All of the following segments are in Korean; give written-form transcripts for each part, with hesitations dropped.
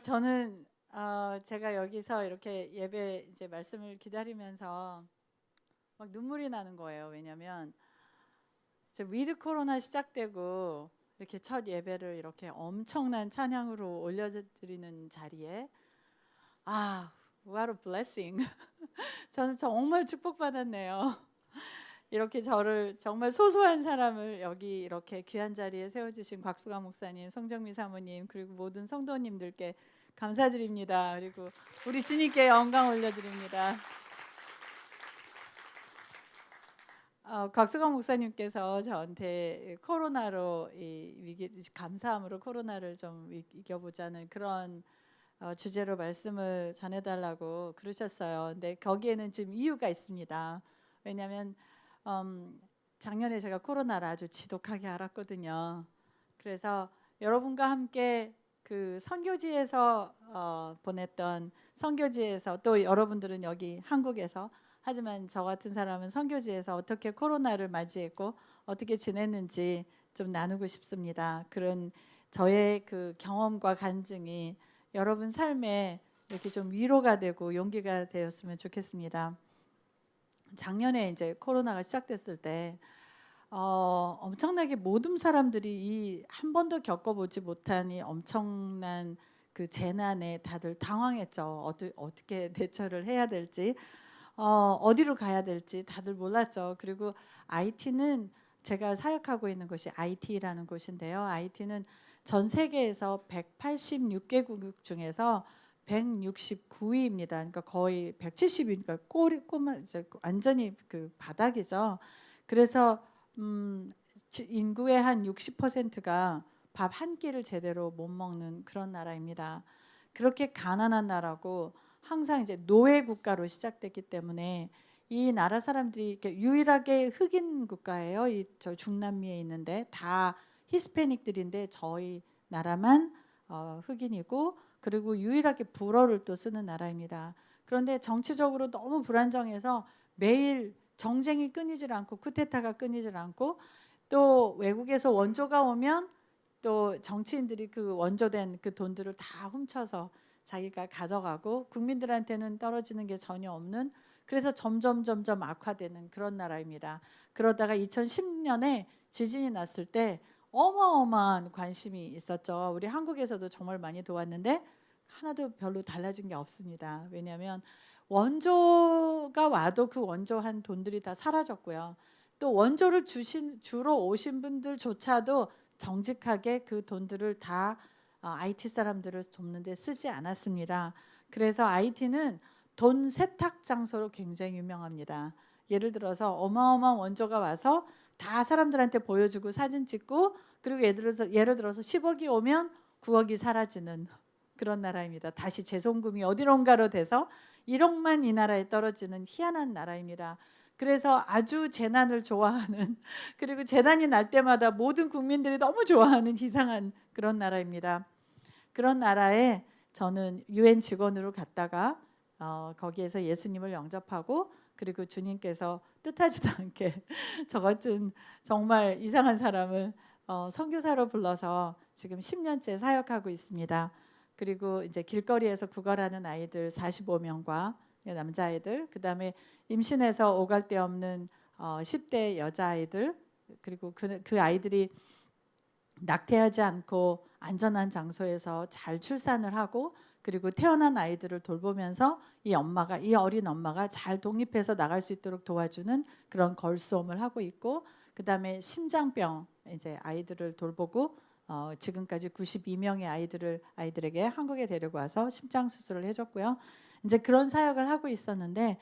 저는 제가 여기서 이렇게 예배 이제 말씀을 기다리면서 막 눈물이 나는 거예요. 왜냐하면 위드 코로나 시작되고 이렇게 첫 예배를 이렇게 엄청난 찬양으로 올려드리는 자리에 what a blessing. 저는 정말 축복받았네요. 이렇게 저를 정말 소소한 사람을 여기 이렇게 귀한 자리에 세워주신 곽수가 목사님, 송정미 사모님, 그리고 모든 성도님들께 감사드립니다. 그리고 우리 주님께 영광 올려드립니다. 곽수가 목사님께서 저한테 코로나로 이 위기, 감사함으로 코로나를 좀 이겨보자는 그런 주제로 말씀을 전해달라고 그러셨어요. 근데 거기에는 지금 이유가 있습니다. 왜냐하면 작년에 제가 코로나를 아주 지독하게 앓았거든요. 그래서 여러분과 함께 그 선교지에서 보냈던 선교지에서 또 여러분들은 여기 한국에서 하지만 저 같은 사람은 선교지에서 어떻게 코로나를 맞이했고 어떻게 지냈는지 좀 나누고 싶습니다. 그런 저의 그 경험과 간증이 여러분 삶에 이렇게 좀 위로가 되고 용기가 되었으면 좋겠습니다. 작년에 이제 코로나가 시작됐을 때 엄청나게 모든 사람들이 이 한 번도 겪어보지 못한 이 엄청난 그 재난에 다들 당황했죠. 어떻게 대처를 해야 될지, 어디로 가야 될지 다들 몰랐죠. 그리고 IT는 제가 사역하고 있는 곳이 IT라는 곳인데요. IT는 전 세계에서 186개국 중에서 169위입니다. 그러니까 거의 170위니까 꼬만 이제 완전히 그 바닥이죠. 그래서 인구의 한 60%가 밥 한 끼를 제대로 못 먹는 그런 나라입니다. 그렇게 가난한 나라고 항상 이제 노예 국가로 시작됐기 때문에 이 나라 사람들이 유일하게 흑인 국가예요. 저 중남미에 있는데 다 히스패닉들인데 저희 나라만 흑인이고 그리고 유일하게 불어를 또 쓰는 나라입니다. 그런데 정치적으로 너무 불안정해서 매일 정쟁이 끊이질 않고 쿠데타가 끊이질 않고 또 외국에서 원조가 오면 또 정치인들이 그 원조된 그 돈들을 다 훔쳐서 자기가 가져가고 국민들한테는 떨어지는 게 전혀 없는 그래서 점점 악화되는 그런 나라입니다. 그러다가 2010년에 지진이 났을 때 어마어마한 관심이 있었죠. 우리 한국에서도 정말 많이 도왔는데 하나도 별로 달라진 게 없습니다. 왜냐하면 원조가 와도 그 원조한 돈들이 다 사라졌고요. 또 원조를 주러 오신 분들조차도 정직하게 그 돈들을 다 IT 사람들을 돕는 데 쓰지 않았습니다. 그래서 IT는 돈 세탁 장소로 굉장히 유명합니다. 예를 들어서 어마어마한 원조가 와서 다 사람들한테 보여주고 사진 찍고 그리고 예를 들어서 10억이 오면 9억이 사라지는 그런 나라입니다. 다시 재송금이 어디론가로 돼서 1억만 이 나라에 떨어지는 희한한 나라입니다. 그래서 아주 재난을 좋아하는 그리고 재난이 날 때마다 모든 국민들이 너무 좋아하는 이상한 그런 나라입니다. 그런 나라에 저는 UN 직원으로 갔다가 거기에서 예수님을 영접하고 그리고 주님께서 뜻하지도 않게 저 같은 정말 이상한 사람을 선교사로 불러서 지금 10년째 사역하고 있습니다. 그리고 이제 길거리에서 구걸하는 아이들 45명과 남자아이들, 그다음에 임신해서 오갈 데 없는 10대 여자아이들, 그리고 그 아이들이 낙태하지 않고 안전한 장소에서 잘 출산을 하고 그리고 태어난 아이들을 돌보면서 이 어린 엄마가 잘 독립해서 나갈 수 있도록 도와주는 그런 걸수홈을 하고 있고 그다음에 심장병 이제 아이들을 돌보고 지금까지 92명의 아이들에게 한국에 데리고 와서 심장 수술을 해줬고요. 이제 그런 사역을 하고 있었는데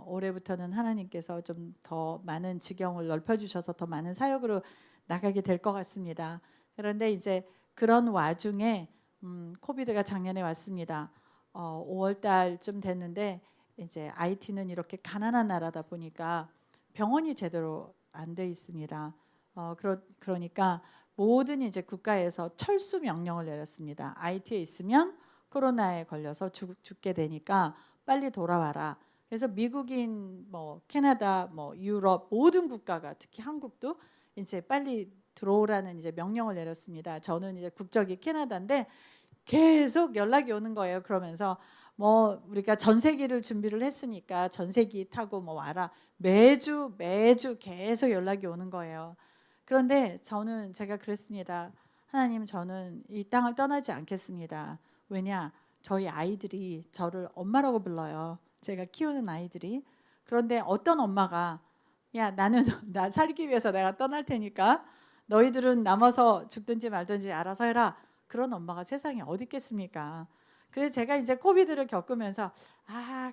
올해부터는 하나님께서 좀 더 많은 지경을 넓혀주셔서 더 많은 사역으로 나가게 될 것 같습니다. 그런데 이제 그런 와중에 코비드가 작년에 왔습니다. 5월 달쯤 됐는데 이제 IT는 이렇게 가난한 나라다 보니까 병원이 제대로 안 돼 있습니다. 그러니까 모든 이제 국가에서 철수 명령을 내렸습니다. IT에 있으면 코로나에 걸려서 죽게 되니까 빨리 돌아와라. 그래서 미국인, 캐나다, 유럽 모든 국가가 특히 한국도 이제 빨리 들어오라는 이제 명령을 내렸습니다. 저는 이제 국적이 캐나다인데 계속 연락이 오는 거예요. 그러면서 뭐 우리가 전세기를 준비를 했으니까 전세기 타고 뭐 와라. 매주 계속 연락이 오는 거예요. 그런데 제가 그랬습니다. 하나님, 저는 이 땅을 떠나지 않겠습니다. 왜냐? 저희 아이들이 저를 엄마라고 불러요. 제가 키우는 아이들이. 그런데 어떤 엄마가 야, 나는 나 살기 위해서 내가 떠날 테니까 너희들은 남아서 죽든지 말든지 알아서 해라. 그런 엄마가 세상에 어디 있겠습니까? 그래서 제가 이제 코비드를 겪으면서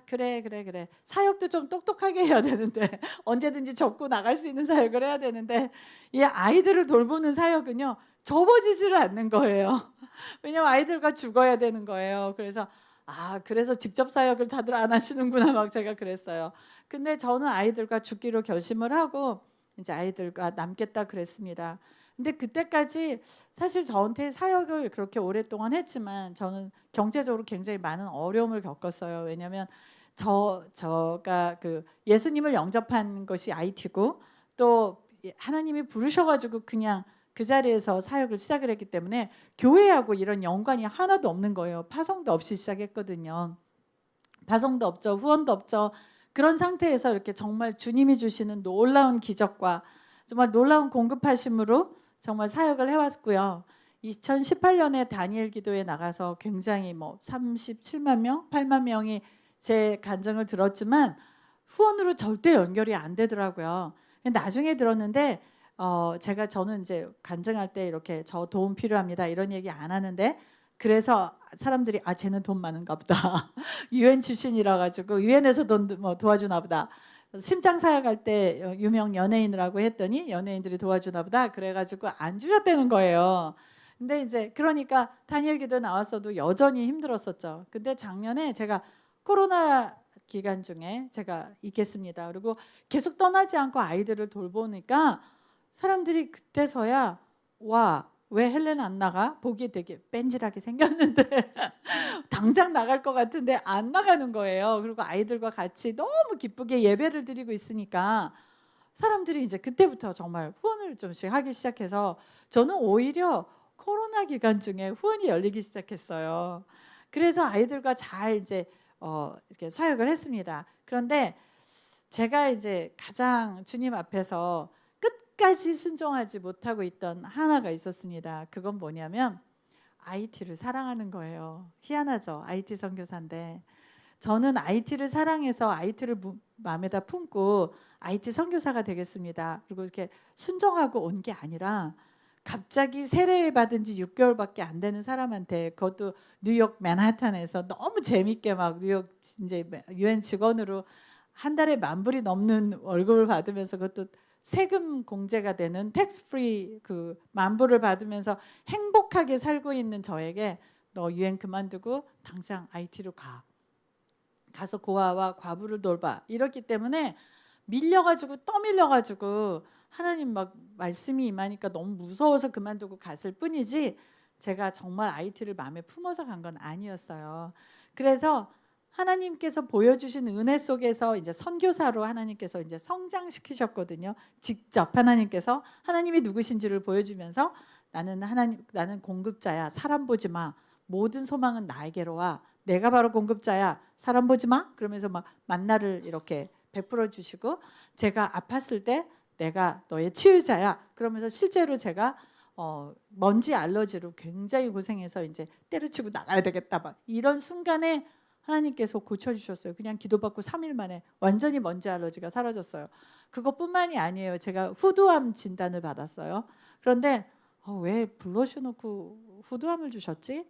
그래 사역도 좀 똑똑하게 해야 되는데 언제든지 접고 나갈 수 있는 사역을 해야 되는데 이 아이들을 돌보는 사역은요 접어지지를 않는 거예요. 왜냐면 아이들과 죽어야 되는 거예요. 그래서 직접 사역을 다들 안 하시는구나 막 제가 그랬어요. 근데 저는 아이들과 죽기로 결심을 하고 이제 아이들과 남겠다 그랬습니다. 근데 그때까지 사실 저한테 사역을 그렇게 오랫동안 했지만 저는 경제적으로 굉장히 많은 어려움을 겪었어요. 왜냐하면 저가 그 예수님을 영접한 것이 IT고 또 하나님이 부르셔가지고 그냥 그 자리에서 사역을 시작을 했기 때문에 교회하고 이런 연관이 하나도 없는 거예요. 파송도 없이 시작했거든요. 파송도 없죠. 후원도 없죠. 그런 상태에서 이렇게 정말 주님이 주시는 놀라운 기적과 정말 놀라운 공급하심으로 정말 사역을 해왔고요. 2018년에 다니엘 기도에 나가서 굉장히 37만 명, 8만 명이 제 간증을 들었지만 후원으로 절대 연결이 안 되더라고요. 나중에 들었는데 저는 이제 간증할 때 이렇게 저 도움 필요합니다 이런 얘기 안 하는데 그래서 사람들이 쟤는 돈 많은가 보다. UN 출신이라 가지고 UN에서 돈 도와주나 보다. 심장 사역할 때 유명 연예인이라고 했더니 연예인들이 도와주나 보다. 그래가지고 안 주셨다는 거예요. 근데 이제 그러니까 다니엘 기도 나왔어도 여전히 힘들었었죠. 근데 작년에 제가 코로나 기간 중에 제가 있겠습니다. 그리고 계속 떠나지 않고 아이들을 돌보니까 사람들이 그때서야 왜 헬렌 안 나가? 보기에 되게 뺀질하게 생겼는데 당장 나갈 것 같은데 안 나가는 거예요. 그리고 아이들과 같이 너무 기쁘게 예배를 드리고 있으니까 사람들이 이제 그때부터 정말 후원을 좀씩 하기 시작해서 저는 오히려 코로나 기간 중에 후원이 열리기 시작했어요. 그래서 아이들과 잘 이제 이렇게 사역을 했습니다. 그런데 제가 이제 가장 주님 앞에서 끝까지 순종하지 못하고 있던 하나가 있었습니다. 그건 뭐냐면 IT를 사랑하는 거예요. 희한하죠. IT 선교사인데 저는 IT를 사랑해서 IT를 마음에다 품고 IT 선교사가 되겠습니다. 그리고 이렇게 순종하고 온 게 아니라 갑자기 세례 받은 지 6개월밖에 안 되는 사람한테 그것도 뉴욕 맨하탄에서 너무 재밌게 막 뉴욕 이제 UN 직원으로 한 달에 $10,000불이 넘는 월급을 받으면서 그것도 세금 공제가 되는 텍스 프리 그 $10,000불을 받으면서 행복하게 살고 있는 저에게 너 UN 그만두고 당장 IT로 가서 고아와 과부를 돌봐 이렇기 때문에 밀려가지고 떠밀려가지고 하나님 막 말씀이 임하니까 너무 무서워서 그만두고 갔을 뿐이지 제가 정말 IT를 마음에 품어서 간 건 아니었어요. 그래서 하나님께서 보여주신 은혜 속에서 이제 선교사로 하나님께서 이제 성장시키셨거든요. 직접 하나님이 누구신지를 보여주면서 나는 공급자야. 사람 보지 마. 모든 소망은 나에게로 와. 내가 바로 공급자야. 사람 보지 마. 그러면서 막 만나를 이렇게 베풀어 주시고 제가 아팠을 때 내가 너의 치유자야. 그러면서 실제로 제가 먼지 알러지로 굉장히 고생해서 이제 때려치고 나가야 되겠다 막 이런 순간에 하나님께서 고쳐주셨어요. 그냥 기도받고 3일 만에 완전히 먼지 알러지가 사라졌어요. 그것뿐만이 아니에요. 제가 후두암 진단을 받았어요. 그런데 왜 불러셔놓고 후두암을 주셨지?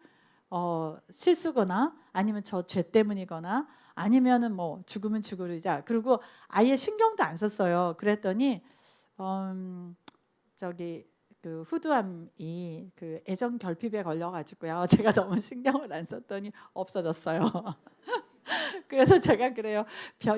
실수거나 아니면 저 죄 때문이거나 아니면은 뭐 죽으면 죽으리자. 그리고 아예 신경도 안 썼어요. 그랬더니 그 후두암이 그 애정 결핍에 걸려가지고요. 제가 너무 신경을 안 썼더니 없어졌어요. 그래서 제가 그래요.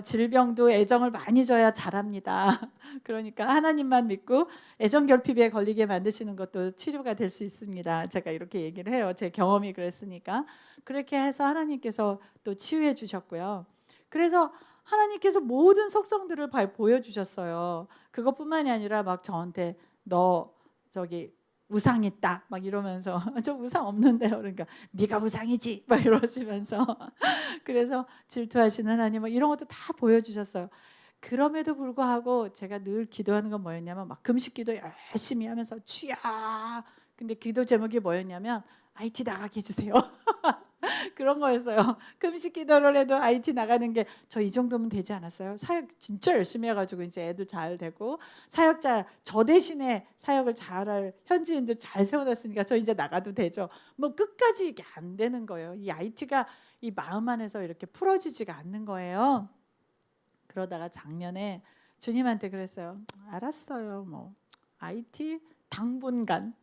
질병도 애정을 많이 줘야 잘합니다. 그러니까 하나님만 믿고 애정 결핍에 걸리게 만드시는 것도 치료가 될 수 있습니다. 제가 이렇게 얘기를 해요. 제 경험이 그랬으니까. 그렇게 해서 하나님께서 또 치유해 주셨고요. 그래서 하나님께서 모든 속성들을 보여주셨어요. 그것뿐만이 아니라 막 저한테 너 우상 있다 막 이러면서 저 우상 없는데요. 그러니까 네가 우상이지 막 이러시면서 그래서 질투하시는 하나님 막 이런 것도 다 보여주셨어요. 그럼에도 불구하고 제가 늘 기도하는 건 뭐였냐면 막 금식기도 열심히 하면서 주야. 근데 기도 제목이 뭐였냐면 IT 나가게 해주세요. 그런 거였어요. 금식 기도를 해도 IT 나가는 게 저 이 정도면 되지 않았어요? 사역 진짜 열심히 해가지고 이제 애들 잘 되고 사역자 저 대신에 사역을 잘할 현지인들 잘 세워놨으니까 저 이제 나가도 되죠. 뭐 끝까지 이게 안 되는 거예요. 이 IT가 이 마음 안에서 이렇게 풀어지지가 않는 거예요. 그러다가 작년에 주님한테 그랬어요. 알았어요. 뭐 IT 당분간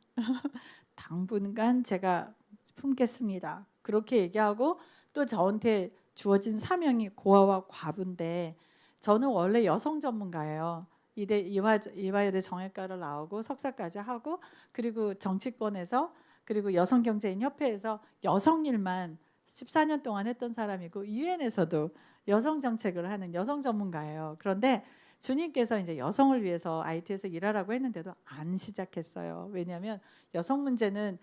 당분간 제가 품겠습니다. 그렇게 얘기하고 또 저한테 주어진 사명이 고아와 과부인데 저는 원래 여성 전문가예요. 이화여대 정외과를 나오고 석사까지 하고 그리고 정치권에서 그리고 여성경제인협회에서 여성 일만 14년 동안 했던 사람이고 유엔에서도 여성 정책을 하는 여성 전문가예요. 그런데 주님께서 이제 여성을 위해서 IT에서 일하라고 했는데도 안 시작했어요. 왜냐하면 여성 문제는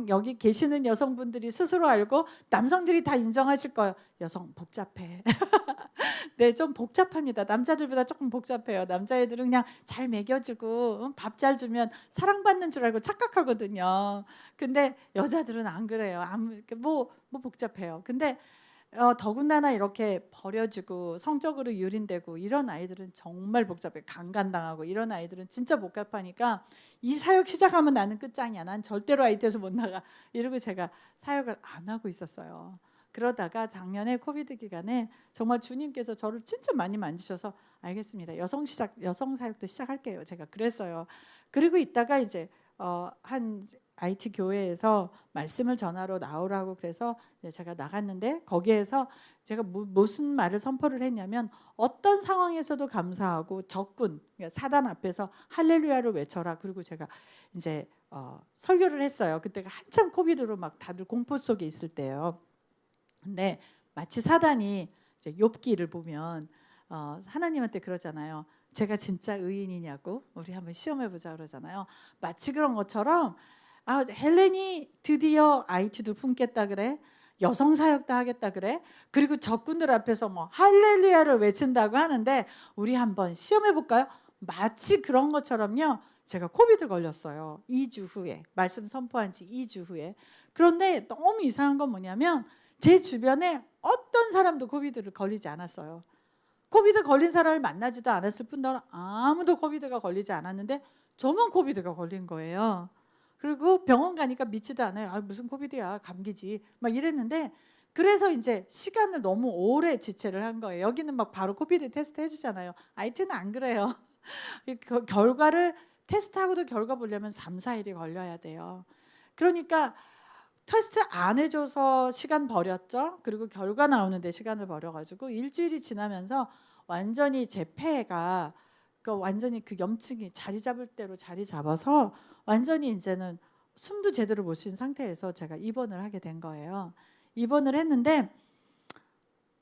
여기 계시는 여성분들이 스스로 알고 남성들이 다 인정하실 거예요. 여성 복잡해. 네, 좀 복잡합니다. 남자들보다 조금 복잡해요. 남자애들은 그냥 잘 먹여주고 밥 잘 주면 사랑받는 줄 알고 착각하거든요. 근데 여자들은 안 그래요. 뭐 복잡해요. 근데 더군다나 이렇게 버려지고 성적으로 유린되고 이런 아이들은 정말 복잡해. 강간당하고 이런 아이들은 진짜 복잡하니까 이 사역 시작하면 나는 끝장이야. 난 절대로 IT에서 못 나가. 이러고 제가 사역을 안 하고 있었어요. 그러다가 작년에 코비드 기간에 정말 주님께서 저를 진짜 많이 만지셔서 알겠습니다. 여성 사역도 시작할게요. 제가 그랬어요. 그리고 있다가 이제 한 IT 교회에서 말씀을 전하러 나오라고 그래서 제가 나갔는데 거기에서 제가 무슨 말을 선포를 했냐면 어떤 상황에서도 감사하고 적군 그러니까 사단 앞에서 할렐루야를 외쳐라. 그리고 제가 이제 설교를 했어요. 그때가 한참 코비드로 막 다들 공포 속에 있을 때예요. 근데 마치 사단이 이제 욥기를 보면 하나님한테 그러잖아요. 제가 진짜 의인이냐고 우리 한번 시험해보자 그러잖아요. 마치 그런 것처럼 헬렌이 드디어 IT도 품겠다 그래. 여성 사역도 하겠다 그래. 그리고 적군들 앞에서 뭐 할렐루야를 외친다고 하는데 우리 한번 시험해 볼까요? 마치 그런 것처럼요. 제가 코비드 걸렸어요. 2주 후에. 말씀 선포한 지 2주 후에. 그런데 너무 이상한 건 뭐냐면 제 주변에 어떤 사람도 코비드를 걸리지 않았어요. 코비드 걸린 사람을 만나지도 않았을 뿐더러 아무도 코비드가 걸리지 않았는데 저만 코비드가 걸린 거예요. 그리고 병원 가니까 믿지도 않아요. 무슨 코비드야, 감기지 막 이랬는데 그래서 이제 시간을 너무 오래 지체를 한 거예요. 여기는 막 바로 코비드 테스트 해주잖아요. IT는 안 그래요. 그 결과를 테스트하고도 결과 보려면 3, 4일이 걸려야 돼요. 그러니까 테스트 안 해줘서 시간 버렸죠. 그리고 결과 나오는데 시간을 버려가지고 일주일이 지나면서 완전히 제 폐가 완전히 그 염증이 자리 잡을 대로 자리 잡아서 완전히 이제는 숨도 제대로 못 쉰 상태에서 제가 입원을 하게 된 거예요. 입원을 했는데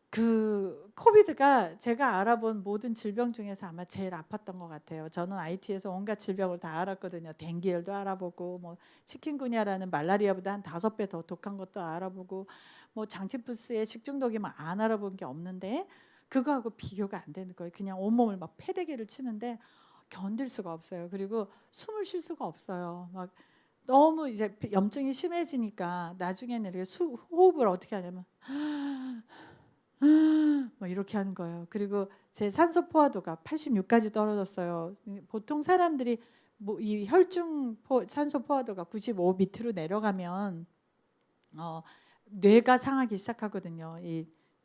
그 코비드가 제가 알아본 모든 질병 중에서 아마 제일 아팠던 것 같아요. 저는 IT에서 온갖 질병을 다 알았거든요. 댕기열도 알아보고 뭐 치킨구니아라는 말라리아보다 한 5배 더 독한 것도 알아보고 뭐 장티푸스의 식중독이 막 안 알아본 게 없는데 그거하고 비교가 안 되는 거예요. 그냥 온몸을 막 패대기를 치는데 견딜 수가 없어요. 그리고 숨을 쉴 수가 없어요. 막 너무 이제 염증이 심해지니까 나중에는 이렇게 호흡을 어떻게 하냐면 뭐 이렇게 하는 거예요. 그리고 제 산소 포화도가 86까지 떨어졌어요. 보통 사람들이 뭐 이 혈중 산소 포화도가 95 밑으로 내려가면 뇌가 상하기 시작하거든요.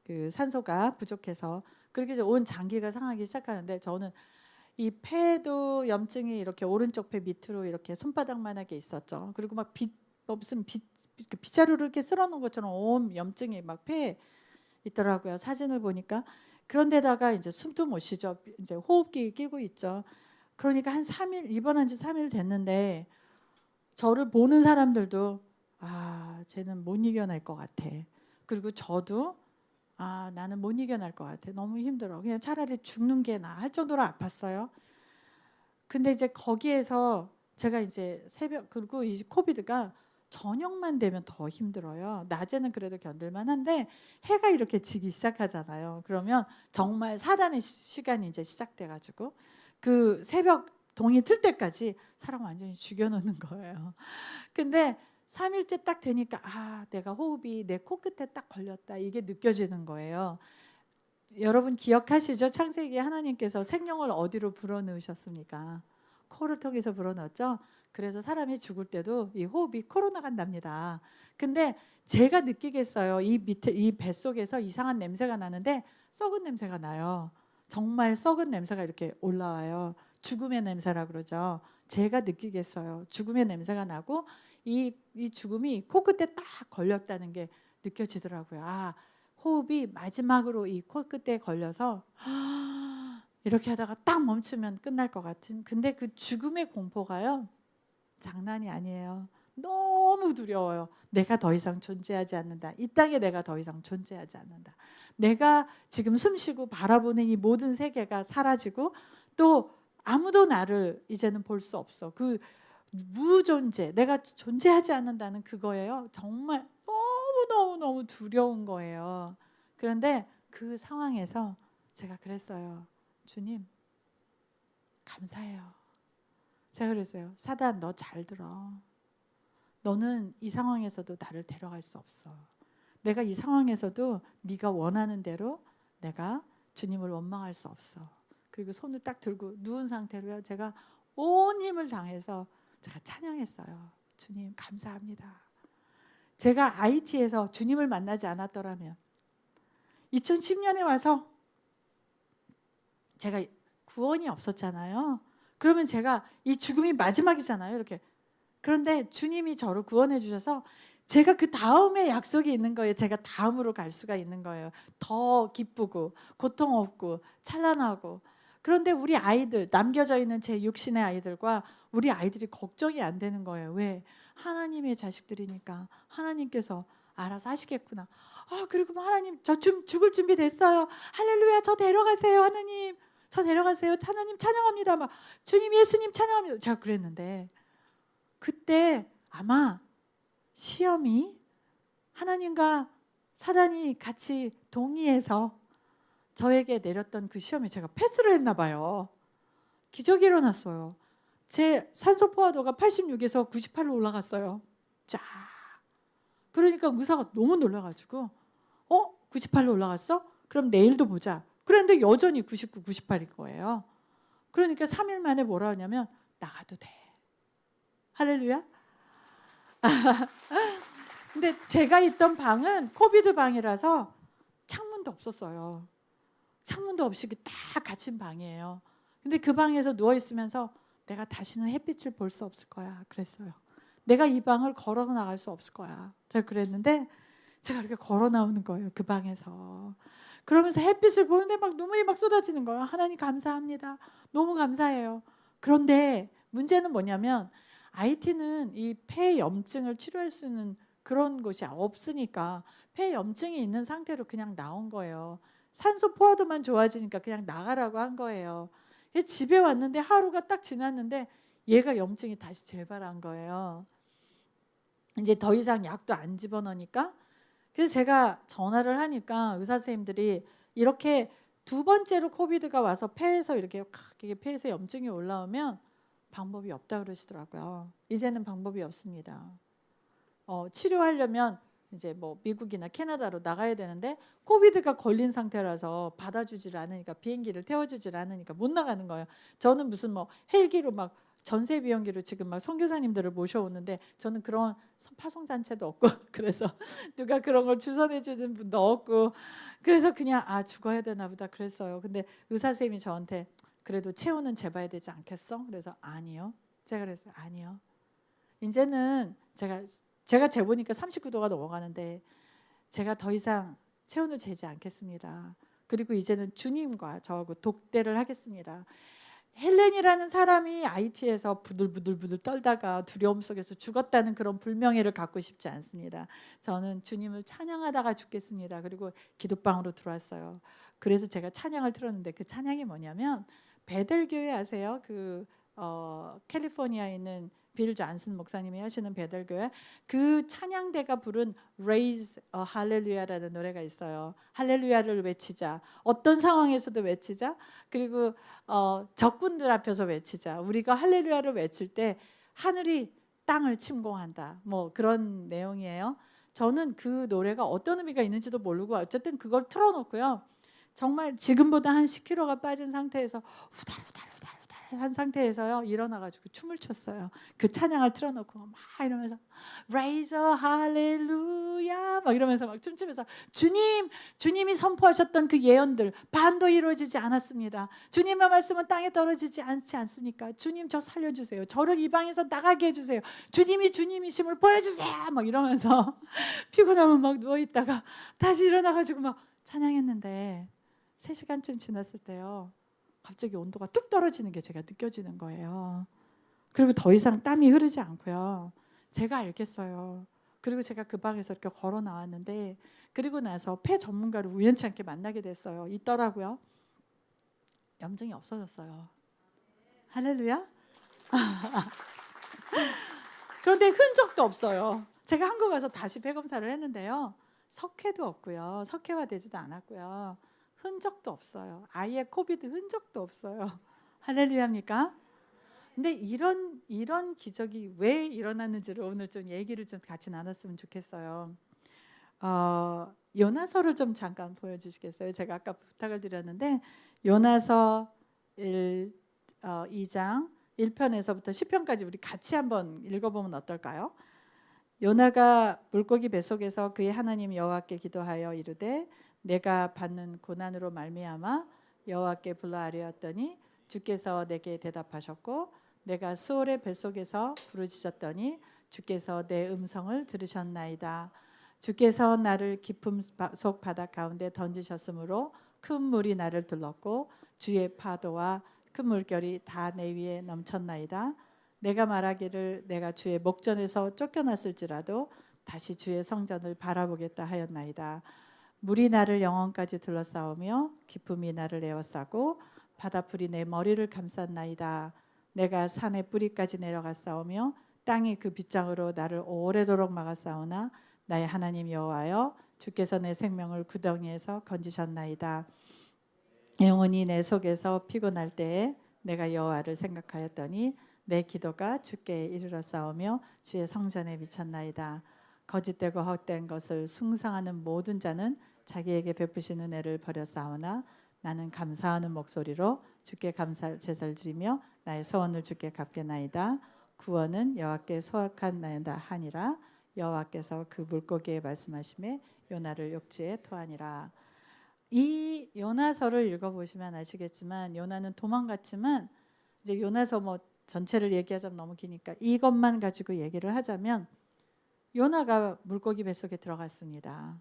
그 산소가 부족해서 그렇게 해서 온 장기가 상하기 시작하는데 저는 이 폐도 염증이 이렇게 오른쪽 폐 밑으로 이렇게 손바닥만하게 있었죠. 그리고 막 무슨 빗자루를 이렇게 쓸어놓은 것처럼 온 염증이 막 폐에 있더라고요. 사진을 보니까. 그런데다가 이제 숨도 못 쉬죠. 이제 호흡기 끼고 있죠. 그러니까 한 3일 입원한 지 3일 됐는데 저를 보는 사람들도 쟤는 못 이겨낼 것 같아. 그리고 저도 나는 못 이겨낼 것 같아. 너무 힘들어. 그냥 차라리 죽는 게 나아 할 정도로 아팠어요. 근데 이제 거기에서 제가 이제 새벽, 그리고 이 코비드가 저녁만 되면 더 힘들어요. 낮에는 그래도 견딜만 한데 해가 이렇게 지기 시작하잖아요. 그러면 정말 사단의 시간이 이제 시작돼 가지고 그 새벽 동이 틀 때까지 사람 완전히 죽여놓는 거예요. 근데 3일째 딱 되니까 내가 호흡이 내 코끝에 딱 걸렸다, 이게 느껴지는 거예요. 여러분 기억하시죠? 창세기에 하나님께서 생명을 어디로 불어넣으셨습니까? 코를 통해서 불어넣었죠. 그래서 사람이 죽을 때도 이 호흡이 코로 나간답니다. 근데 제가 느끼겠어요. 이 밑에 이 뱃속에서 이상한 냄새가 나는데 썩은 냄새가 나요. 정말 썩은 냄새가 이렇게 올라와요. 죽음의 냄새라 그러죠. 제가 느끼겠어요. 죽음의 냄새가 나고 이 죽음이 코끝에 딱 걸렸다는 게 느껴지더라고요. 호흡이 마지막으로 이 코끝에 걸려서 이렇게 하다가 딱 멈추면 끝날 것 같은, 근데 그 죽음의 공포가요 장난이 아니에요. 너무 두려워요. 내가 더 이상 존재하지 않는다. 이 땅에 내가 더 이상 존재하지 않는다. 내가 지금 숨쉬고 바라보는 이 모든 세계가 사라지고 또 아무도 나를 이제는 볼 수 없어. 그 무존재, 내가 존재하지 않는다는 그거예요. 정말 너무 두려운 거예요. 그런데 그 상황에서 제가 그랬어요. 주님, 감사해요. 제가 그랬어요. 사단, 너 잘 들어. 너는 이 상황에서도 나를 데려갈 수 없어. 내가 이 상황에서도 네가 원하는 대로 내가 주님을 원망할 수 없어. 그리고 손을 딱 들고 누운 상태로요. 제가 온 힘을 당해서 제가 찬양했어요. 주님 감사합니다. 제가 IT에서 주님을 만나지 않았더라면 2010년에 와서 제가 구원이 없었잖아요. 그러면 제가 이 죽음이 마지막이잖아요. 이렇게. 그런데 주님이 저를 구원해 주셔서 제가 그 다음에 약속이 있는 거예요. 제가 다음으로 갈 수가 있는 거예요. 더 기쁘고 고통 없고 찬란하고. 그런데 우리 아이들, 남겨져 있는 제 육신의 아이들과 우리 아이들이 걱정이 안 되는 거예요. 왜? 하나님의 자식들이니까 하나님께서 알아서 하시겠구나. 그리고 하나님 저 죽을 준비 됐어요. 할렐루야, 저 데려가세요. 하나님 저 데려가세요. 하나님 찬양합니다. 막 주님 예수님 찬양합니다. 제가 그랬는데 그때 아마 시험이 하나님과 사단이 같이 동의해서 저에게 내렸던 그 시험에 제가 패스를 했나 봐요. 기적이 일어났어요. 제 산소 포화도가 86에서 98로 올라갔어요. 쫙. 그러니까 의사가 너무 놀라가지고 98로 올라갔어? 그럼 내일도 보자. 그런데 여전히 99, 98일 거예요. 그러니까 3일 만에 뭐라 하냐면 나가도 돼. 할렐루야. 근데 제가 있던 방은 코비드 방이라서 창문도 없었어요. 창문도 없이 딱 갇힌 방이에요. 근데 그 방에서 누워 있으면서 내가 다시는 햇빛을 볼 수 없을 거야 그랬어요. 내가 이 방을 걸어 나갈 수 없을 거야. 제가 그랬는데 제가 이렇게 걸어 나오는 거예요. 그 방에서. 그러면서 햇빛을 보는데 막 눈물이 막 쏟아지는 거예요. 하나님 감사합니다. 너무 감사해요. 그런데 문제는 뭐냐면 IT는 이 폐 염증을 치료할 수 있는 그런 곳이 없으니까 폐 염증이 있는 상태로 그냥 나온 거예요. 산소 포화도만 좋아지니까 그냥 나가라고 한 거예요. 집에 왔는데 하루가 딱 지났는데 얘가 염증이 다시 재발한 거예요. 이제 더 이상 약도 안 집어넣으니까. 그래서 제가 전화를 하니까 의사 선생님들이 이렇게 두 번째로 코비드가 와서 폐에서 이렇게 폐에서 염증이 올라오면 방법이 없다 그러시더라고요. 이제는 방법이 없습니다. 치료하려면 이제 뭐 미국이나 캐나다로 나가야 되는데 코비드가 걸린 상태라서 받아주질 않으니까, 비행기를 태워주질 않으니까 못 나가는 거예요. 저는 무슨 뭐 헬기로 막 전세 비용기로 지금 막 선교사님들을 모셔오는데 저는 그런 파송 단체도 없고 그래서 누가 그런 걸 주선해 주는 분도 없고 그래서 그냥 죽어야 되나 보다 그랬어요. 근데 의사 선생님이 저한테 그래도 체온은 재봐야 되지 않겠어? 그래서 아니요. 제가 그랬어요. 아니요. 이제는 제가 재보니까 39도가 넘어가는데 제가 더 이상 체온을 재지 않겠습니다. 그리고 이제는 주님과 저하고 독대를 하겠습니다. 헬렌이라는 사람이 IT에서 부들부들 떨다가 두려움 속에서 죽었다는 그런 불명예를 갖고 싶지 않습니다. 저는 주님을 찬양하다가 죽겠습니다. 그리고 기도방으로 들어왔어요. 그래서 제가 찬양을 틀었는데 그 찬양이 뭐냐면 베델교회 아세요? 그 캘리포니아에 있는 빌 존슨 목사님이 하시는 베델교회 그 찬양대가 부른 Raise a Hallelujah라는 노래가 있어요. 할렐루야를 외치자. 어떤 상황에서도 외치자. 그리고 적군들 앞에서 외치자. 우리가 할렐루야를 외칠 때 하늘이 땅을 침공한다. 뭐 그런 내용이에요. 저는 그 노래가 어떤 의미가 있는지도 모르고 어쨌든 그걸 틀어놓고요. 정말 지금보다 한 10kg가 빠진 상태에서 후달후달후달 한 상태에서요 일어나가지고 춤을 췄어요. 그 찬양을 틀어놓고 막 이러면서 Raise a Hallelujah 막 이러면서 막 춤추면서 주님이 선포하셨던 그 예언들 반도 이루어지지 않았습니다. 주님의 말씀은 땅에 떨어지지 않지 않습니까? 주님 저 살려주세요. 저를 이 방에서 나가게 해주세요. 주님이심을 보여주세요. 막 이러면서 피곤하면 막 누워있다가 다시 일어나가지고 막 찬양했는데 3시간쯤 지났을 때요 갑자기 온도가 뚝 떨어지는 게 제가 느껴지는 거예요. 그리고 더 이상 땀이 흐르지 않고요. 제가 알겠어요. 그리고 제가 그 방에서 이렇게 걸어 나왔는데 그리고 나서 폐 전문가를 우연치 않게 만나게 됐어요. 있더라고요. 염증이 없어졌어요. 할렐루야. 그런데 흔적도 없어요. 제가 한국 가서 다시 폐 검사를 했는데요. 석회도 없고요. 석회화되지도 않았고요. 흔적도 없어요. 아예 코비드 흔적도 없어요. 할렐루야입니까? 근데 이런 기적이 왜 일어났는지를 오늘 좀 얘기를 좀 같이 나눴으면 좋겠어요. 요나서를 좀 잠깐 보여주시겠어요? 제가 아까 부탁을 드렸는데 요나서 2장 1편에서부터 10편까지 우리 같이 한번 읽어보면 어떨까요? 요나가 물고기 뱃속에서 그의 하나님 여호와께 기도하여 이르되 내가 받는 고난으로 말미암아 여호와께 불러 아뢰었더니 주께서 내게 대답하셨고 내가 수월의 뱃속에서 부르짖었더니 주께서 내 음성을 들으셨나이다. 주께서 나를 깊음 속 바다 가운데 던지셨으므로 큰 물이 나를 둘렀고 주의 파도와 큰 물결이 다 내 위에 넘쳤나이다. 내가 말하기를 내가 주의 목전에서 쫓겨났을지라도 다시 주의 성전을 바라보겠다 하였나이다. 물이 나를 영혼까지 둘러싸우며 기쁨이 나를 에워싸고 바다풀이 내 머리를 감쌌나이다. 내가 산의 뿌리까지 내려갔사오며 땅이 그 빗장으로 나를 오래도록 막았사오나 나의 하나님 여호와여 주께서 내 생명을 구덩이에서 건지셨나이다. 영혼이 내 속에서 피곤할 때에 내가 여호와를 생각하였더니 내 기도가 주께 이르렀사오며 주의 성전에 미쳤나이다. 거짓되고 헛된 것을 숭상하는 모든 자는 자기에게 베푸시는 은혜를 버렸사오나 나는 감사하는 목소리로 주께 감사 제사를 드리며 나의 소원을 주께 갚겠나이다. 구원은 여호와께 소확한 나이다 하니라. 여호와께서 그 물고기에 말씀하시매 요나를 욕지에 토하니라. 이 요나서를 읽어보시면 아시겠지만 요나는 도망갔지만 이제 요나서 뭐 전체를 얘기하자면 너무 기니까 이것만 가지고 얘기를 하자면 요나가 물고기 뱃속에 들어갔습니다.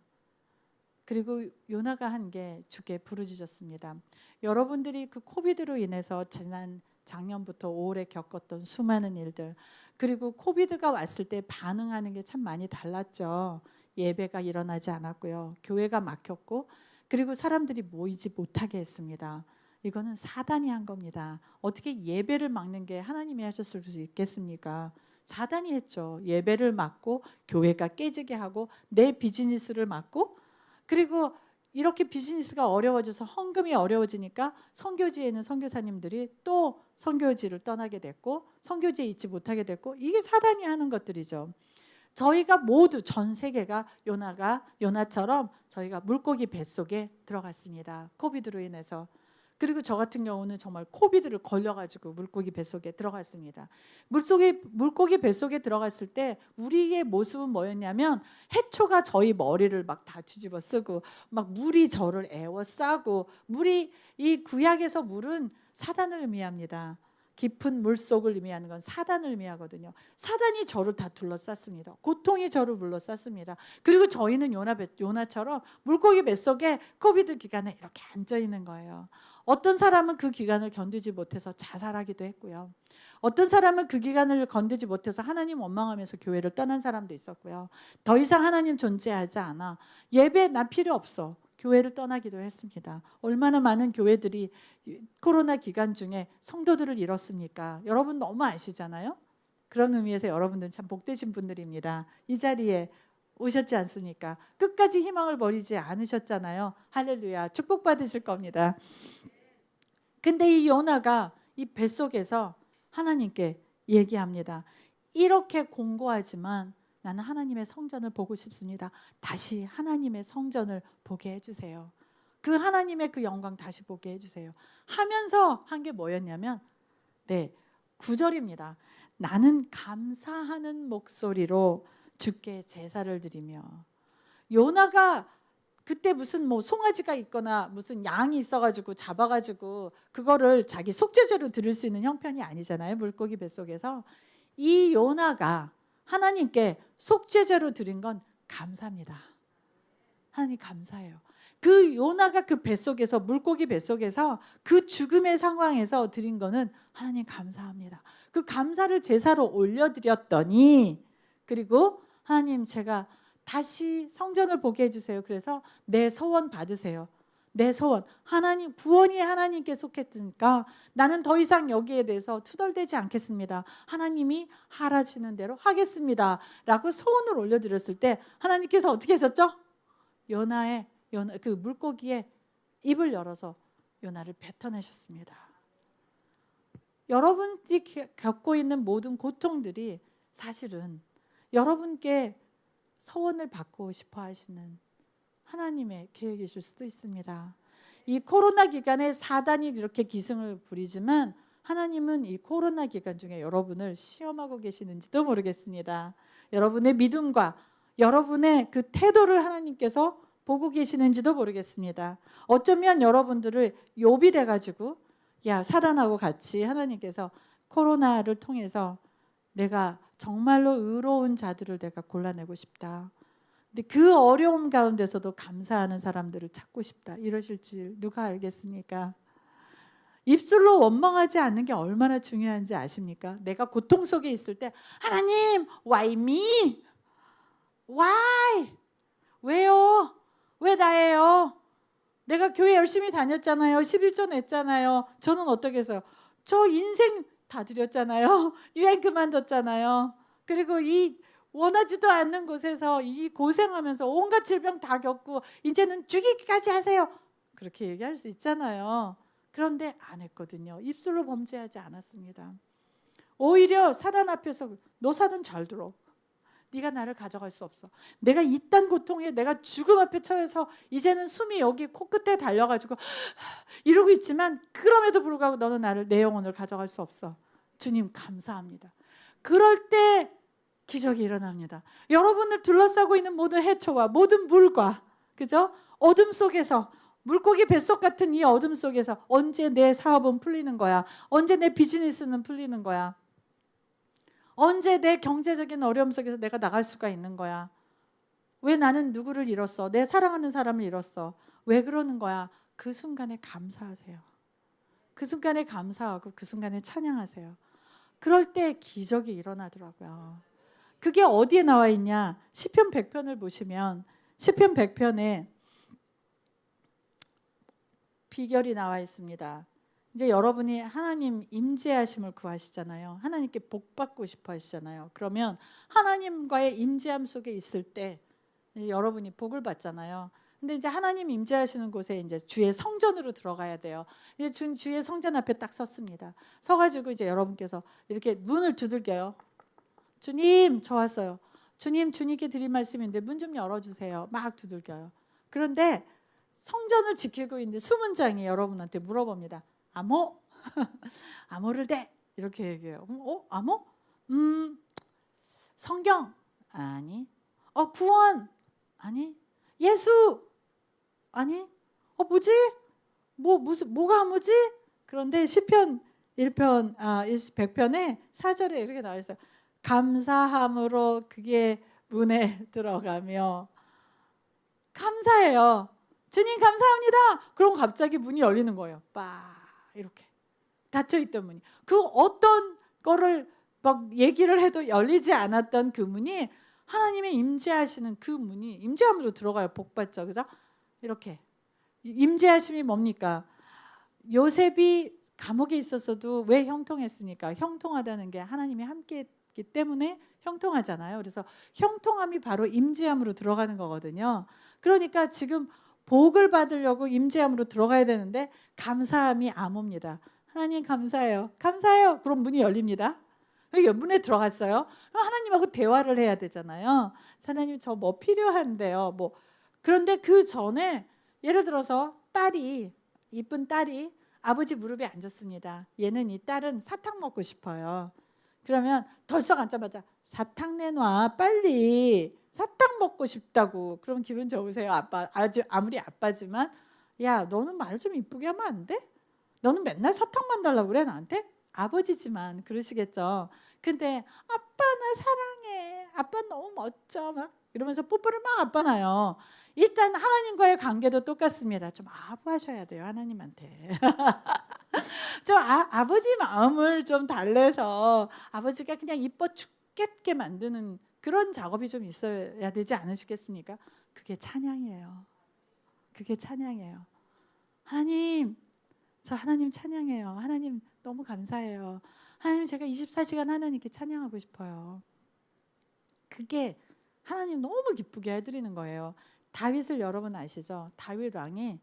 그리고 요나가 한 게 주께 부르짖었습니다. 여러분들이 그 코비드로 인해서 지난 작년부터 올해 겪었던 수많은 일들 그리고 코비드가 왔을 때 반응하는 게 참 많이 달랐죠. 예배가 일어나지 않았고요. 교회가 막혔고 그리고 사람들이 모이지 못하게 했습니다. 이거는 사단이 한 겁니다. 어떻게 예배를 막는 게 하나님이 하셨을 수 있겠습니까? 사단이 했죠. 예배를 막고 교회가 깨지게 하고 내 비즈니스를 막고 그리고 이렇게 비즈니스가 어려워져서 헌금이 어려워지니까 선교지에 있는 선교사님들이 또 선교지를 떠나게 됐고 선교지에 있지 못하게 됐고 이게 사단이 하는 것들이죠. 저희가 모두 전 세계가 요나처럼 저희가 물고기 뱃속에 들어갔습니다. 코비드로 인해서. 그리고 저 같은 경우는 정말 코비드를 걸려가지고 물고기 뱃속에 들어갔습니다. 물고기 뱃속에 들어갔을 때 우리의 모습은 뭐였냐면 해초가 저희 머리를 막 다 뒤집어 쓰고 막 물이 저를 에워싸고 이 구약에서 물은 사단을 의미합니다. 깊은 물속을 의미하는 건 사단을 의미하거든요. 사단이 저를 다 둘러쌌습니다. 고통이 저를 둘러쌌습니다. 그리고 저희는 요나처럼 물고기 뱃속에 코비드 기간에 이렇게 앉아 있는 거예요. 어떤 사람은 그 기간을 견디지 못해서 자살하기도 했고요. 어떤 사람은 그 기간을 견디지 못해서 하나님 원망하면서 교회를 떠난 사람도 있었고요. 더 이상 하나님 존재하지 않아. 예배 나 필요 없어. 교회를 떠나기도 했습니다. 얼마나 많은 교회들이 코로나 기간 중에 성도들을 잃었습니까? 여러분 너무 아시잖아요. 그런 의미에서 여러분들은 참 복되신 분들입니다. 이 자리에 오셨지 않습니까? 끝까지 희망을 버리지 않으셨잖아요. 할렐루야. 축복받으실 겁니다. 근데 이 요나가 이 뱃속에서 하나님께 얘기합니다. 이렇게 공고하지만 나는 하나님의 성전을 보고 싶습니다. 다시 하나님의 성전을 보게 해주세요. 그 하나님의 그 영광 다시 보게 해주세요. 하면서 한 게 뭐였냐면 9절입니다. 나는 감사하는 목소리로 주께 제사를 드리며. 요나가 그때 무슨 송아지가 있거나 무슨 양이 있어가지고 잡아가지고 그거를 자기 속죄제로 드릴 수 있는 형편이 아니잖아요. 물고기 뱃속에서. 이 요나가 하나님께 속죄제로 드린 건 감사합니다. 하나님 감사해요. 그 요나가 그 뱃속에서, 물고기 뱃속에서 그 죽음의 상황에서 드린 거는 하나님 감사합니다. 그 감사를 제사로 올려드렸더니, 그리고 하나님 제가 다시 성전을 보게 해주세요. 그래서 내 소원 받으세요. 내 소원, 하나님, 구원이 하나님께 속했으니까 나는 더 이상 여기에 대해서 투덜대지 않겠습니다. 하나님이 하라시는 대로 하겠습니다 라고 소원을 올려드렸을 때 하나님께서 어떻게 했었죠? 요나 그 물고기의 입을 열어서 요나를 뱉어내셨습니다. 여러분이 겪고 있는 모든 고통들이 사실은 여러분께 소원을 받고 싶어 하시는 하나님의 계획이실 수도 있습니다. 이 코로나 기간에 사단이 이렇게 기승을 부리지만 하나님은 이 코로나 기간 중에 여러분을 시험하고 계시는지도 모르겠습니다. 여러분의 믿음과 여러분의 그 태도를 하나님께서 보고 계시는지도 모르겠습니다. 어쩌면 여러분들을 욥이 돼가지고 사단하고 같이 하나님께서 코로나를 통해서 내가 정말로 의로운 자들을 내가 골라내고 싶다. 근데 그 어려움 가운데서도 감사하는 사람들을 찾고 싶다. 이러실 줄 누가 알겠습니까? 입술로 원망하지 않는 게 얼마나 중요한지 아십니까? 내가 고통 속에 있을 때 하나님, why me? why? 왜요? 왜 나예요? 내가 교회 열심히 다녔잖아요. 11조 냈잖아요. 저는 어떻게 해서요? 저 인생 다 드렸잖아요. 유행 그만뒀잖아요. 그리고 이 원하지도 않는 곳에서 이 고생하면서 온갖 질병 다 겪고 이제는 죽이기까지 하세요. 그렇게 얘기할 수 있잖아요. 그런데 안 했거든요. 입술로 범죄하지 않았습니다. 오히려 사단 앞에서 너 사단 잘 들어. 네가 나를 가져갈 수 없어. 내가 이딴 고통에 내가 죽음 앞에 처해서 이제는 숨이 여기 코끝에 달려가지고 이러고 있지만 그럼에도 불구하고 너는 나를, 내 영혼을 가져갈 수 없어. 주님 감사합니다. 그럴 때 기적이 일어납니다. 여러분을 둘러싸고 있는 모든 해초와 모든 물과, 그죠? 어둠 속에서, 물고기 뱃속 같은 이 어둠 속에서 언제 내 사업은 풀리는 거야? 언제 내 비즈니스는 풀리는 거야? 언제 내 경제적인 어려움 속에서 내가 나갈 수가 있는 거야? 왜 나는 누구를 잃었어? 내 사랑하는 사람을 잃었어. 왜 그러는 거야? 그 순간에 감사하세요. 그 순간에 감사하고 그 순간에 찬양하세요. 그럴 때 기적이 일어나더라고요. 그게 어디에 나와 있냐? 시편 100편을 보시면 시편 100편에 비결이 나와 있습니다. 이제 여러분이 하나님 임재하심을 구하시잖아요. 하나님께 복 받고 싶어 하시잖아요. 그러면 하나님과의 임재함 속에 있을 때 이제 여러분이 복을 받잖아요. 근데 이제 하나님 임재하시는 곳에 이제 주의 성전으로 들어가야 돼요. 이제 주의 성전 앞에 딱 섰습니다. 서가지고 이제 여러분께서 이렇게 문을 두들겨요. 주님, 저 왔어요. 주님, 주님께 드릴 말씀인데 문 좀 열어주세요. 막 두들겨요. 그런데 성전을 지키고 있는데 수문장이 여러분한테 물어봅니다. 암호? 암호를 대! 이렇게 얘기해요. 암호? 성경? 아니. 구원? 아니. 예수? 아니. 뭐지? 뭐가 암호지? 그런데 시편 100편에 4절에 이렇게 나와 있어요. 감사함으로 그게 문에 들어가며. 감사해요. 주님 감사합니다. 그럼 갑자기 문이 열리는 거예요. 빠 이렇게 닫혀있던 문이. 그 어떤 거를 막 얘기를 해도 열리지 않았던 그 문이 하나님의 임재하시는 그 문이 임재함으로 들어가요. 복받죠. 그죠? 이렇게 임재하심이 뭡니까? 요셉이 감옥에 있었어도 왜 형통했습니까? 형통하다는 게 하나님이 함께 했기 때문에 형통하잖아요. 그래서 형통함이 바로 임재함으로 들어가는 거거든요. 그러니까 지금 복을 받으려고 임재함으로 들어가야 되는데 감사함이 안 옵니다. 하나님 감사해요. 감사해요. 그럼 문이 열립니다. 문에 들어갔어요. 그럼 하나님하고 대화를 해야 되잖아요. 하나님 저 뭐 필요한데요. 뭐 그런데 그 전에 예를 들어서 이쁜 딸이 아버지 무릎에 앉았습니다. 얘는 이 딸은 사탕 먹고 싶어요. 그러면 덜썩 앉자마자 사탕 내놔 빨리 사탕 먹고 싶다고. 그럼 기분 좋으세요? 아빠 아무리 아빠지만 야 너는 말 좀 이쁘게 하면 안 돼? 너는 맨날 사탕만 달라고 그래 나한테? 아버지지만 그러시겠죠. 근데 아빠 나 사랑해. 아빠 너무 멋져. 막 이러면서 뽀뽀를 막 아빠 나요. 일단 하나님과의 관계도 똑같습니다. 좀 아부하셔야 돼요 하나님한테. 좀 아버지 마음을 좀 달래서 아버지가 그냥 이뻐 죽겠게 만드는 그런 작업이 좀 있어야 되지 않으시겠습니까? 그게 찬양이에요. 그게 찬양이에요. 하나님 저 하나님 찬양해요. 하나님 너무 감사해요. 하나님 제가 24시간 하나님께 찬양하고 싶어요. 그게 하나님 너무 기쁘게 해드리는 거예요. 다윗을 여러분 아시죠? 다윗 왕이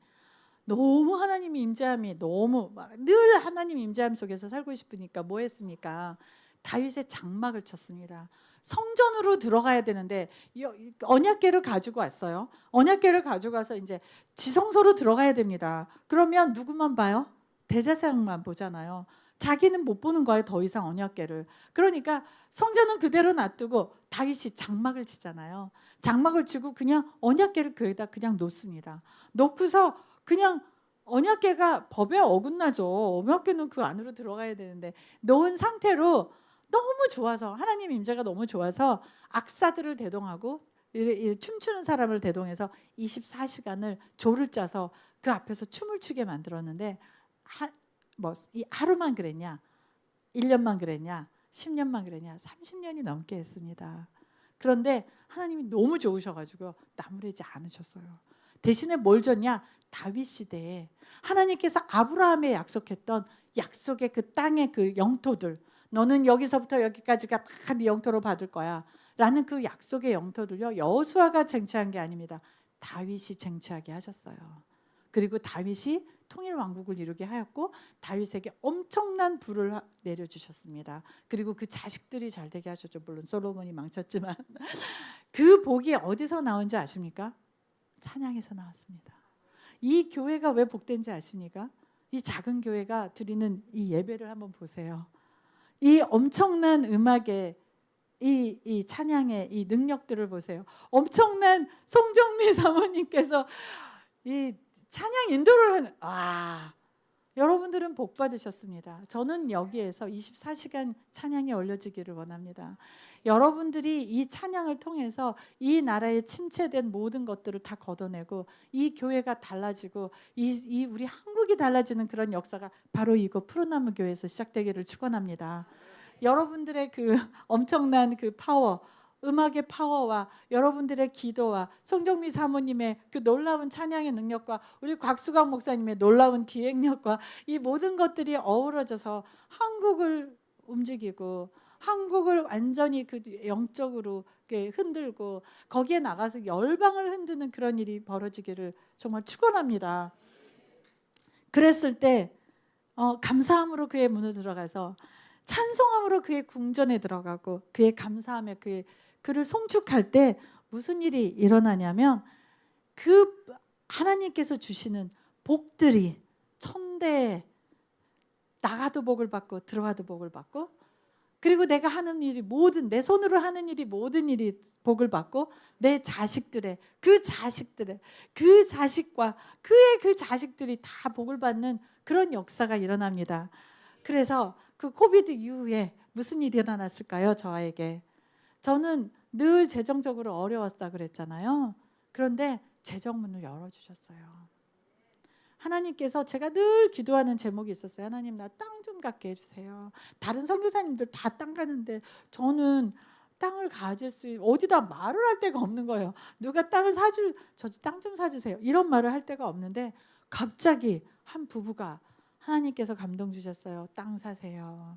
너무 하나님의 임재함이 너무 늘 하나님 임재함 속에서 살고 싶으니까 뭐 했습니까? 다윗의 장막을 쳤습니다. 성전으로 들어가야 되는데 언약궤를 가지고 왔어요. 언약궤를 가지고 와서 이제 지성소로 들어가야 됩니다. 그러면 누구만 봐요? 대제사장만 보잖아요. 자기는 못 보는 거예요. 더 이상 언약궤를. 그러니까 성전은 그대로 놔두고 다윗이 장막을 치잖아요. 장막을 치고 그냥 언약궤를 그에다 그냥 놓습니다. 놓고서 그냥 언약궤가 법에 어긋나죠. 언약궤는 그 안으로 들어가야 되는데 놓은 상태로 너무 좋아서 하나님 임재가 너무 좋아서 악사들을 대동하고 춤추는 사람을 대동해서 24시간을 조를 짜서 그 앞에서 춤을 추게 만들었는데 하루만 그랬냐? 1년만 그랬냐? 10년만 그랬냐? 30년이 넘게 했습니다. 그런데 하나님이 너무 좋으셔가지고 나무라지 않으셨어요. 대신에 뭘 줬냐? 다윗 시대에 하나님께서 아브라함에 약속했던 약속의 그 땅의 그 영토들, 너는 여기서부터 여기까지가 다 네 영토로 받을 거야 라는 그 약속의 영토들요, 여호수아가 쟁취한 게 아닙니다. 다윗이 쟁취하게 하셨어요. 그리고 다윗이 통일 왕국을 이루게 하였고 다윗에게 엄청난 부를 내려주셨습니다. 그리고 그 자식들이 잘 되게 하셨죠. 물론 솔로몬이 망쳤지만 그 복이 어디서 나온지 아십니까? 찬양에서 나왔습니다. 이 교회가 왜 복된지 아십니까? 이 작은 교회가 드리는 이 예배를 한번 보세요. 이 엄청난 음악의 이 찬양의 이 능력들을 보세요. 엄청난 송정미 사모님께서 이 찬양 인도를 하는, 여러분들은 복 받으셨습니다. 저는 여기에서 24시간 찬양이 올려지기를 원합니다. 여러분들이 이 찬양을 통해서 이 나라에 침체된 모든 것들을 다 걷어내고 이 교회가 달라지고 이 우리 한국이 달라지는 그런 역사가 바로 이곳 푸른나무 교회에서 시작되기를 축원합니다. 여러분들의 그 엄청난 그 파워, 음악의 파워와 여러분들의 기도와 송정미 사모님의 그 놀라운 찬양의 능력과 우리 곽수광 목사님의 놀라운 기획력과 이 모든 것들이 어우러져서 한국을 움직이고 한국을 완전히 그 영적으로 흔들고 거기에 나가서 열방을 흔드는 그런 일이 벌어지기를 정말 축원합니다. 그랬을 때 감사함으로 그의 문을 들어가서 찬송함으로 그의 궁전에 들어가고 그의 감사함에 그를 송축할 때 무슨 일이 일어나냐면 그 하나님께서 주시는 복들이 천대에 나가도 복을 받고 들어와도 복을 받고 그리고 내가 하는 일이 모든 내 손으로 하는 일이 모든 일이 복을 받고 내 자식들의 그 자식과 그의 그 자식들이 다 복을 받는 그런 역사가 일어납니다. 그래서 그 코비드 이후에 무슨 일이 일어났을까요? 저에게. 저는 늘 재정적으로 어려웠다 그랬잖아요. 그런데 재정문을 열어주셨어요. 하나님께서 제가 늘 기도하는 제목이 있었어요. 하나님 나 땅 좀 갖게 해주세요. 다른 선교사님들 다 땅 가는데 저는 땅을 가질 수 어디다 말을 할 데가 없는 거예요. 누가 땅을 저 땅 좀 사주세요. 이런 말을 할 데가 없는데 갑자기 한 부부가 하나님께서 감동 주셨어요. 땅 사세요.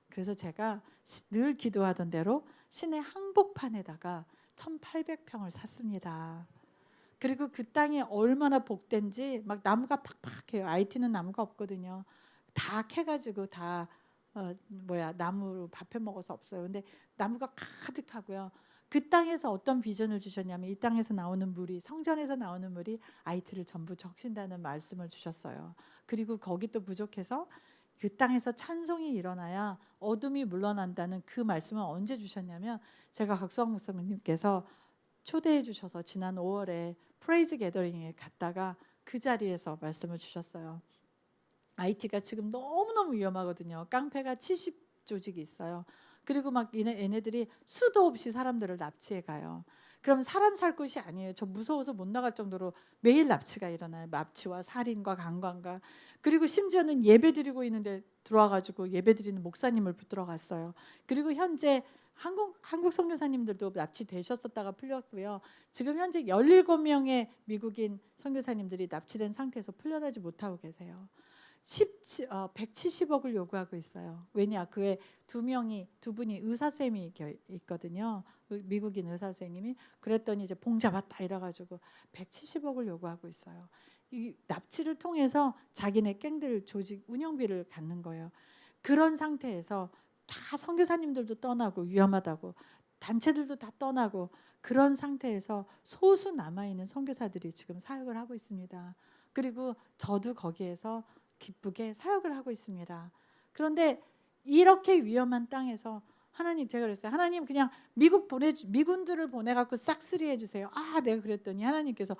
그래서 제가 늘 기도하던 대로 시내 한복판에다가 1,800평을 샀습니다. 그리고 그 땅이 얼마나 복된지 막 나무가 팍팍해요. IT는 나무가 없거든요. 다 캐가지고 다 나무로 밥해 먹어서 없어요. 근데 나무가 가득하고요. 그 땅에서 어떤 비전을 주셨냐면 이 땅에서 나오는 물이 성전에서 나오는 물이 IT를 전부 적신다는 말씀을 주셨어요. 그리고 거기 또 부족해서 그 땅에서 찬송이 일어나야 어둠이 물러난다는 그 말씀을 언제 주셨냐면 제가 각수왕 목사님께서 초대해 주셔서 지난 5월에 프레이즈 게더링에 갔다가 그 자리에서 말씀을 주셨어요. IT가 지금 너무너무 위험하거든요. 깡패가 70조직이 있어요. 그리고 막 얘네들이 수도 없이 사람들을 납치해 가요. 그럼 사람 살 곳이 아니에요. 저 무서워서 못 나갈 정도로 매일 납치가 일어나요. 납치와 살인과 강간과. 그리고 심지어는 예배 드리고 있는데 들어와가지고 예배 드리는 목사님을 붙들어 갔어요. 그리고 현재 한국 선교사님들도 납치되셨었다가 풀렸고요. 지금 현재 17명의 미국인 선교사님들이 납치된 상태에서 풀려나지 못하고 계세요. 170억을 요구하고 있어요. 왜냐? 그에 두 분이 의사쌤이 있거든요. 미국인 의사선생님이. 그랬더니 이제 봉 잡았다 이래가지고 170억을 요구하고 있어요. 이 납치를 통해서 자기네 갱들 조직 운영비를 갖는 거예요. 그런 상태에서 다 선교사님들도 떠나고 위험하다고 단체들도 다 떠나고 그런 상태에서 소수 남아있는 선교사들이 지금 사역을 하고 있습니다. 그리고 저도 거기에서 기쁘게 사역을 하고 있습니다. 그런데 이렇게 위험한 땅에서 하나님, 제가 그랬어요. 하나님 그냥 미군들을 보내갖고 싹쓸이 해주세요. 내가 그랬더니 하나님께서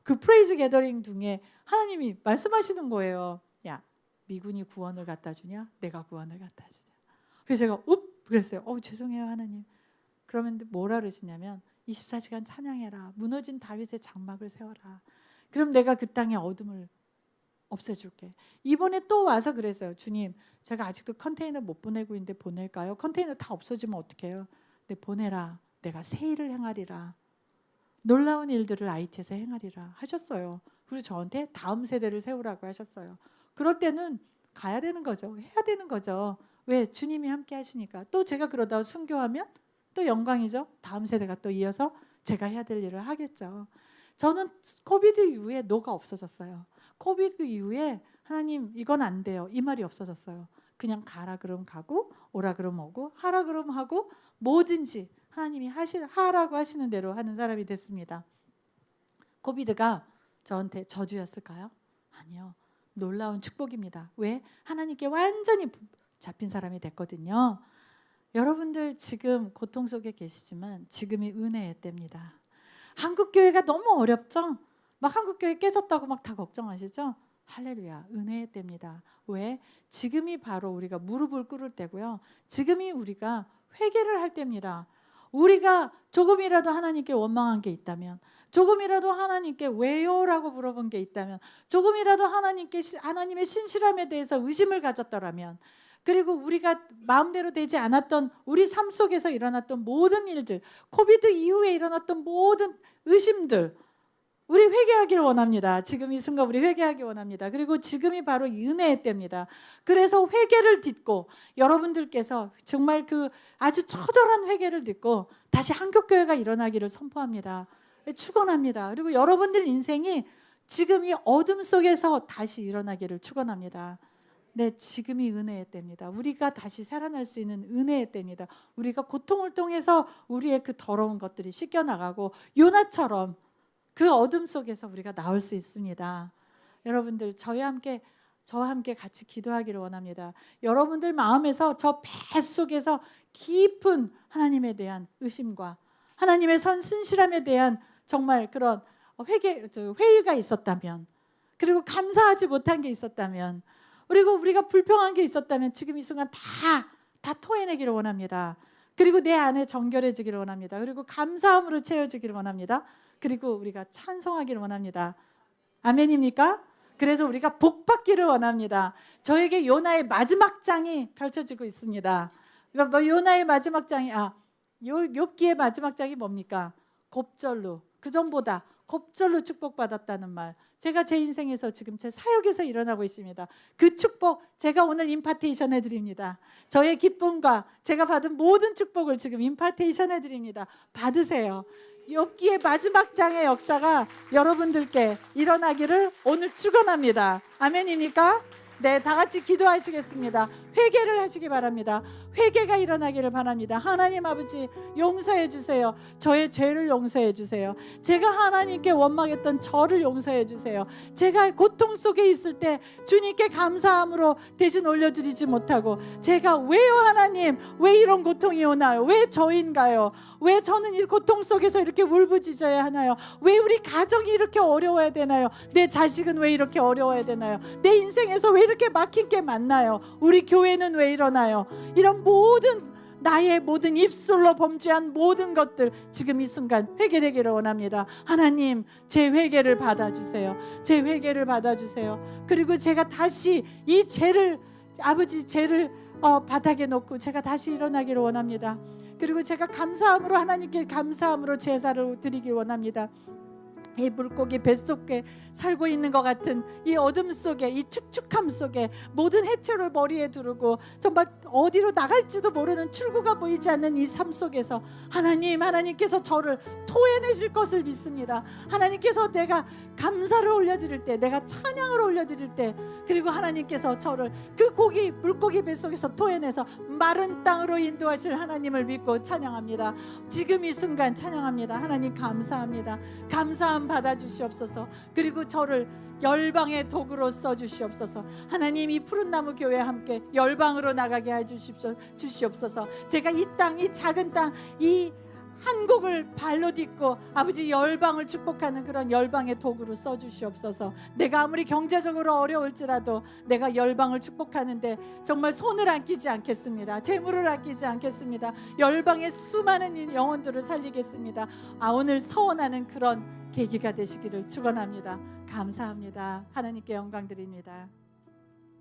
그 프레이즈 게더링 중에 하나님이 말씀하시는 거예요. 야, 미군이 구원을 갖다 주냐? 내가 구원을 갖다 주냐? 그래서 제가 그랬어요. 죄송해요 하나님. 그러면 뭐라 그러시냐면 24시간 찬양해라. 무너진 다윗의 장막을 세워라. 그럼 내가 그 땅의 어둠을 없애줄게. 이번에 또 와서 그랬어요. 주님, 제가 아직도 컨테이너 못 보내고 있는데 보낼까요? 컨테이너 다 없어지면 어떡해요? 네, 보내라. 내가 새 일을 행하리라. 놀라운 일들을 IT에서 행하리라 하셨어요. 그리고 저한테 다음 세대를 세우라고 하셨어요. 그럴 때는 가야 되는 거죠. 해야 되는 거죠. 왜? 주님이 함께 하시니까. 또 제가 그러다가 순교하면 또 영광이죠. 다음 세대가 또 이어서 제가 해야 될 일을 하겠죠. 저는 코비드 이후에 노가 없어졌어요. 코비드 이후에 하나님 이건 안 돼요. 이 말이 없어졌어요. 그냥 가라 그러면 가고 오라 그러면 오고 하라 그러면 하고 뭐든지 하나님이 하라고 하시는 대로 하는 사람이 됐습니다. 코비드가 저한테 저주였을까요? 아니요. 놀라운 축복입니다. 왜? 하나님께 완전히 잡힌 사람이 됐거든요. 여러분들 지금 고통 속에 계시지만 지금이 은혜의 때입니다. 한국교회가 너무 어렵죠? 막 한국교회 깨졌다고 막 다 걱정하시죠? 할렐루야, 은혜의 때입니다. 왜? 지금이 바로 우리가 무릎을 꿇을 때고요. 지금이 우리가 회개를 할 때입니다. 우리가 조금이라도 하나님께 원망한 게 있다면, 조금이라도 하나님께 왜요라고 물어본 게 있다면, 조금이라도 하나님의 신실함에 대해서 의심을 가졌더라면, 그리고 우리가 마음대로 되지 않았던 우리 삶 속에서 일어났던 모든 일들, 코비드 이후에 일어났던 모든 의심들, 우리 회개하기를 원합니다. 지금 이 순간 우리 회개하기 원합니다. 그리고 지금이 바로 은혜의 때입니다. 그래서 회개를 딛고 여러분들께서 정말 그 아주 처절한 회개를 딛고 다시 한국교회가 일어나기를 선포합니다. 축원합니다. 그리고 여러분들 인생이 지금 이 어둠 속에서 다시 일어나기를 축원합니다. 네, 지금이 은혜의 때입니다. 우리가 다시 살아날 수 있는 은혜의 때입니다. 우리가 고통을 통해서 우리의 그 더러운 것들이 씻겨나가고 요나처럼 그 어둠 속에서 우리가 나올 수 있습니다. 여러분들 저와 함께 같이 기도하기를 원합니다. 여러분들 마음에서 저 뱃속에서 깊은 하나님에 대한 의심과 하나님의 신실함에 대한 정말 그런 회의가 있었다면, 그리고 감사하지 못한 게 있었다면, 그리고 우리가 불평한 게 있었다면 지금 이 순간 다 토해내기를 원합니다. 그리고 내 안에 정결해지기를 원합니다. 그리고 감사함으로 채워지기를 원합니다. 그리고 우리가 찬송하기를 원합니다. 아멘입니까? 그래서 우리가 복받기를 원합니다. 저에게 요나의 마지막 장이 펼쳐지고 있습니다. 요나의 마지막 장이 욥기의 마지막 장이 뭡니까? 곱절로, 그 전보다 곱절로 축복받았다는 말. 제가 제 인생에서 지금 제 사역에서 일어나고 있습니다. 그 축복 제가 오늘 임파테이션 해드립니다. 저의 기쁨과 제가 받은 모든 축복을 지금 임파테이션 해드립니다. 받으세요. 욥기의 마지막 장의 역사가 여러분들께 일어나기를 오늘 축원합니다. 아멘입니까? 네, 다 같이 기도하시겠습니다. 회개를 하시기 바랍니다. 회개가 일어나기를 바랍니다. 하나님 아버지 용서해 주세요. 저의 죄를 용서해 주세요. 제가 하나님께 원망했던 저를 용서해 주세요. 제가 고통 속에 있을 때 주님께 감사함으로 대신 올려드리지 못하고 제가 왜요 하나님 왜 이런 고통이 오나요? 왜 저인가요? 왜 저는 이 고통 속에서 이렇게 울부짖어야 하나요? 왜 우리 가정이 이렇게 어려워야 되나요? 내 자식은 왜 이렇게 어려워야 되나요? 내 인생에서 왜 이렇게 막힌 게 많나요? 우리 교회는 왜 이러나요? 이런 모든 나의 모든 입술로 범죄한 모든 것들 지금 이 순간 회개되기를 원합니다. 하나님 제 회개를 받아주세요. 제 회개를 받아주세요. 그리고 제가 다시 이 죄를 아버지 죄를 바닥에 놓고 제가 다시 일어나기를 원합니다. 그리고 제가 감사함으로 하나님께 감사함으로 제사를 드리기 원합니다. 이 물고기 뱃속에 살고 있는 것 같은 이 어둠 속에 이 축축함 속에 모든 해초를 머리에 두르고 정말 어디로 나갈지도 모르는 출구가 보이지 않는 이 삶 속에서 하나님께서 저를 토해내실 것을 믿습니다. 하나님께서 내가 감사를 올려드릴 때 내가 찬양을 올려드릴 때 그리고 하나님께서 저를 그 물고기 뱃속에서 토해내서 마른 땅으로 인도하실 하나님을 믿고 찬양합니다. 지금 이 순간 찬양합니다. 하나님 감사합니다. 감사함 받아주시옵소서. 그리고 저를 열방의 도구로 써주시옵소서. 하나님 이 푸른 나무 교회와 함께 열방으로 나가게 해주시옵소서. 제가 이 땅, 이 작은 땅, 이 한국을 발로 딛고 아버지 열방을 축복하는 그런 열방의 도구로 써주시옵소서. 내가 아무리 경제적으로 어려울지라도 내가 열방을 축복하는데 정말 손을 안 끼지 않겠습니다. 재물을 아끼지 않겠습니다. 열방의 수많은 영혼들을 살리겠습니다. 오늘 서원하는 그런 계기가 되시기를 축원합니다. 감사합니다. 하나님께 영광 드립니다.